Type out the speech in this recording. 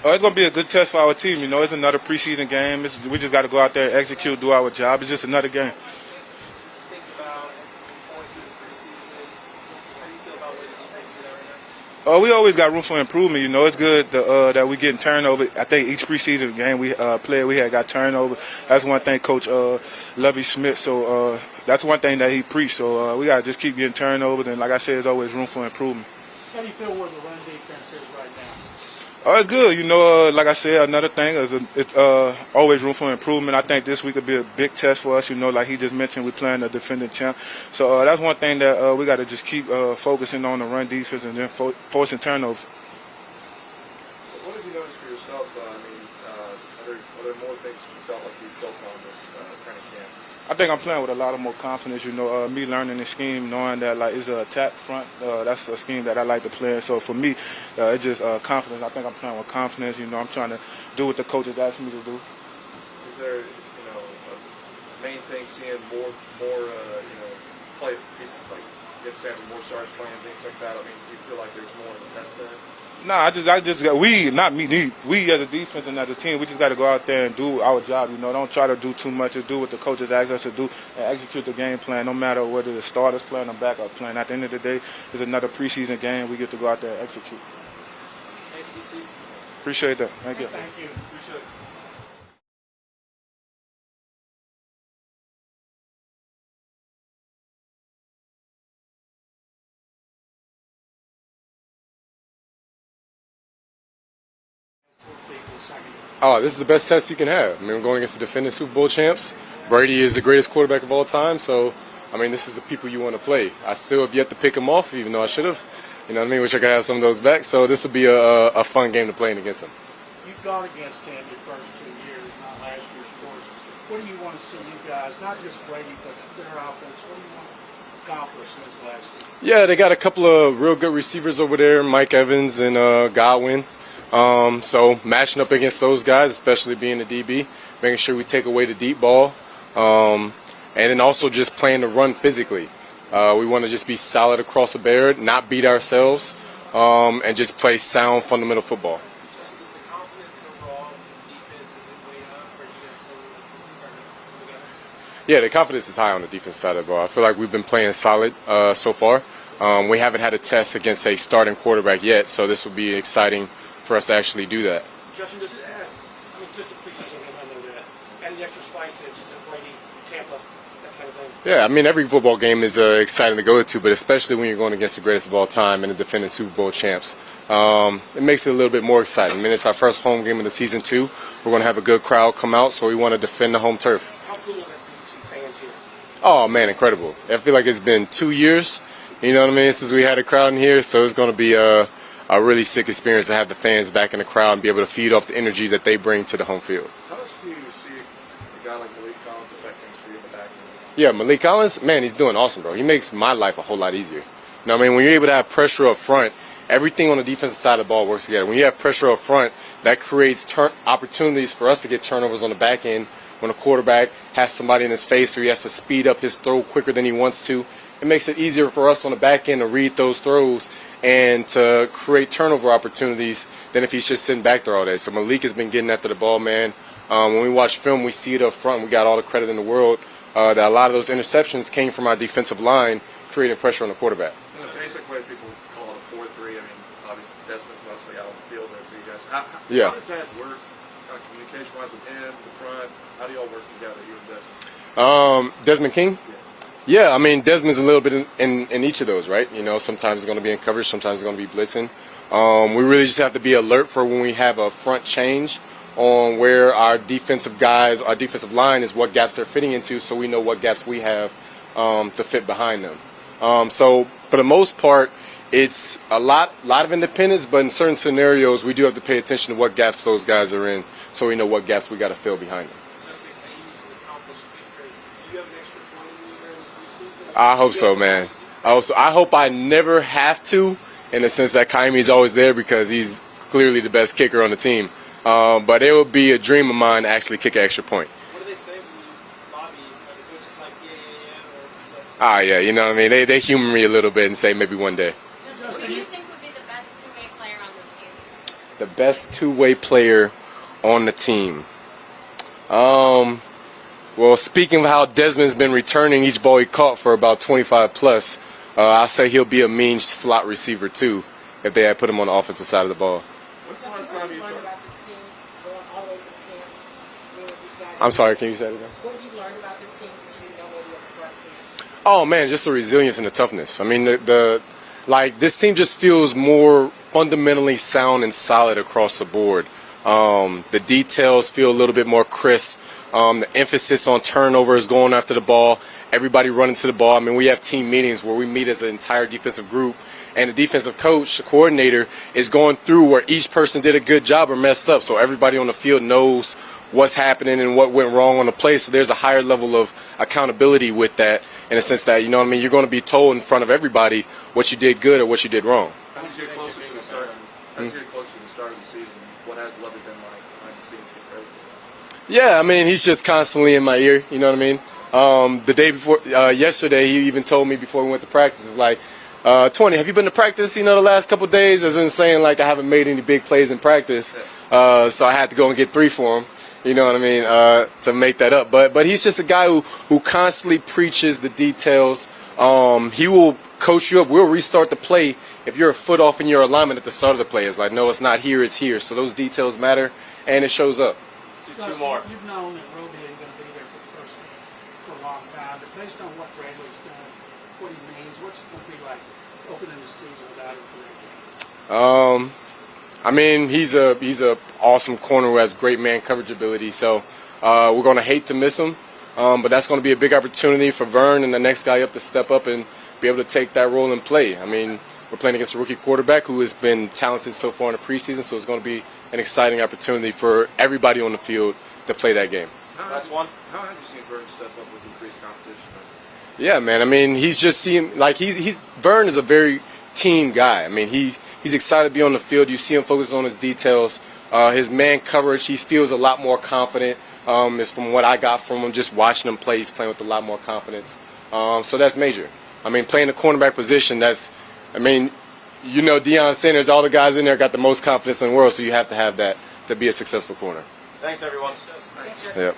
It's going to be a good test for our team. You know, it's another preseason game. We just got to go out there and execute, do our job. It's just another game. Think about going through the preseason. How do you feel about where the defense is at right now? We always got room for improvement. You know, it's good that we getting turnover. I think each preseason game we had got turnover. That's one thing Coach Lovie Smith. So that's one thing that he preached. So we got to just keep getting turnovers. And like I said, there's always room for improvement. How do you feel where the run defense is right now? It's good. You know, like I said, another thing is it's always room for improvement. I think this week will be a big test for us. You know, like he just mentioned, we're playing the defending champ. So that's one thing that we got to just keep focusing on the run defense and then forcing turnovers. What have you noticed for yourself? Are there more things you felt like you built on this training camp? I think I'm playing with a lot of more confidence. You know, me learning the scheme, knowing that like it's an attack front. That's a scheme that I like to play. So for me, it's just confidence. I think I'm playing with confidence. You know, I'm trying to do what the coaches asked me to do. Is there, a main thing seeing more, play people like against having more stars playing things like that? I mean, do you feel like there's more of a test there? Nah, we as a defense and as a team, we just got to go out there and do our job. You know, don't try to do too much. Just do what the coaches ask us to do and execute the game plan, no matter whether the starters playing or backup playing. At the end of the day, it's another preseason game. We get to go out there and execute. Thanks, EC. Appreciate that. Thank you. Thank you. Appreciate it. Oh, this is the best test you can have. I mean, we're going against the defending Super Bowl champs. Brady is the greatest quarterback of all time, so, I mean, this is the people you want to play. I still have yet to pick them off, even though I should have. You know what I mean? Wish I could have some of those back. So this will be a fun game to play against them. You've gone against him your first 2 years, not last year's course. What do you want to see you guys, not just Brady, but their offense, what do you want to accomplish this last year? Yeah, they got a couple of real good receivers over there, Mike Evans and Godwin. So matching up against those guys, especially being the DB, making sure we take away the deep ball, and then also just playing the run physically. We want to just be solid across the board, not beat ourselves, and just play sound fundamental football. Just is the confidence overall in the defense, is it way up, or do you guys feel like this is starting to come together? Yeah, the confidence is high on the defense side of the ball. I feel like we've been playing solid so far. We haven't had a test against a starting quarterback yet, so this will be exciting for us to actually do that. Justin, does it add, just a preseason game, I know that, add the extra spice to Brady, Tampa, that kind of thing? Yeah, I mean, every football game is exciting to go to, but especially when you're going against the greatest of all time and the defending Super Bowl champs. It makes it a little bit more exciting. I mean, it's our first home game of the season, too. We're going to have a good crowd come out, so we want to defend the home turf. How cool is it to see fans here? Oh, man, incredible. I feel like it's been 2 years, you know what I mean, since we had a crowd in here, so it's going to be a really sick experience to have the fans back in the crowd and be able to feed off the energy that they bring to the home field. How much do you see a guy like Malik Collins affect things for you in the back end? Yeah, Malik Collins, man, he's doing awesome, bro. He makes my life a whole lot easier. You know what I mean? When you're able to have pressure up front, everything on the defensive side of the ball works together. When you have pressure up front, that creates opportunities for us to get turnovers on the back end. When a quarterback has somebody in his face or he has to speed up his throw quicker than he wants to, it makes it easier for us on the back end to read those throws and to create turnover opportunities than if he's just sitting back there all day. So Malik has been getting after the ball, man. When we watch film, we see it up front. We got all the credit in the world that a lot of those interceptions came from our defensive line creating pressure on the quarterback. In the basic way people call it a 4-3, I mean, obviously Desmond's mostly out on the field there for you guys. How does that work, kind of communication-wise with him, the front? How do y'all work together, you and Desmond? Desmond King? Yeah, I mean, Desmond's a little bit in each of those, right? You know, sometimes it's going to be in coverage, sometimes it's going to be blitzing. We really just have to be alert for when we have a front change on where our defensive guys, our defensive line is what gaps they're fitting into, so we know what gaps we have to fit behind them. So for the most part, it's a lot of independence, but in certain scenarios, we do have to pay attention to what gaps those guys are in, so we know what gaps we got to fill behind them. I hope so, man. I hope I never have to, in the sense that Kaimi's always there because he's clearly the best kicker on the team. But it would be a dream of mine to actually kick an extra point. What do they say when you lobby? Are the coaches like, yeah? Yeah, you know what I mean? They humor me a little bit and say maybe one day. Who do you think would be the best two-way player on this team? the best two-way player on the team. Well, speaking of how Desmond's been returning each ball he caught for about 25 plus, I say he'll be a mean slot receiver too if they had put him on the offensive side of the ball. What's the last time you tried? I'm sorry, can you say that again? What have you learned about this team that you didn't know maybe at the start of the season? Oh man, just the resilience and the toughness. I mean, this team just feels more fundamentally sound and solid across the board. The details feel a little bit more crisp. The emphasis on turnovers, going after the ball, everybody running to the ball. I mean, we have team meetings where we meet as an entire defensive group, and the defensive coach, the coordinator, is going through where each person did a good job or messed up, so everybody on the field knows what's happening and what went wrong on the play. So there's a higher level of accountability with that, in a sense that, you know what I mean, you're going to be told in front of everybody what you did good or what you did wrong. As you get closer to the start, of the season, what has Lovey been like behind the scenes? Yeah, I mean, he's just constantly in my ear, you know what I mean? The day before, yesterday, he even told me before we went to practice, it's like, 20, have you been to practice, the last couple of days? As in saying, like, I haven't made any big plays in practice, so I had to go and get 3 for him, you know what I mean, to make that up. But he's just a guy who constantly preaches the details. He will coach you up. We'll restart the play if you're a foot off in your alignment at the start of the play. It's like, no, it's not here, it's here. So those details matter, and it shows up. Two more. You've known that Roby ain't going to be there for a long time, but based on what Bradley's done, what he means, what's it going to be like opening the season without him for that game? I mean, he's a awesome corner who has great man coverage ability. So we're going to hate to miss him, but that's going to be a big opportunity for Vern and the next guy up to step up and be able to take that role and play. I mean, we're playing against a rookie quarterback who has been talented so far in the preseason, so it's going to be an exciting opportunity for everybody on the field to play that game. Last one. How have you seen Vern step up with increased competition? Yeah, man. I mean, he's just seeing like Vern is a very team guy. I mean, he's excited to be on the field. You see him focus on his details, his man coverage. He feels a lot more confident. Is from what I got from him just watching him play. He's playing with a lot more confidence. So that's major. I mean, playing the cornerback position. Deion Sanders, all the guys in there got the most confidence in the world. So you have to have that to be a successful corner. Thanks, everyone. Yep.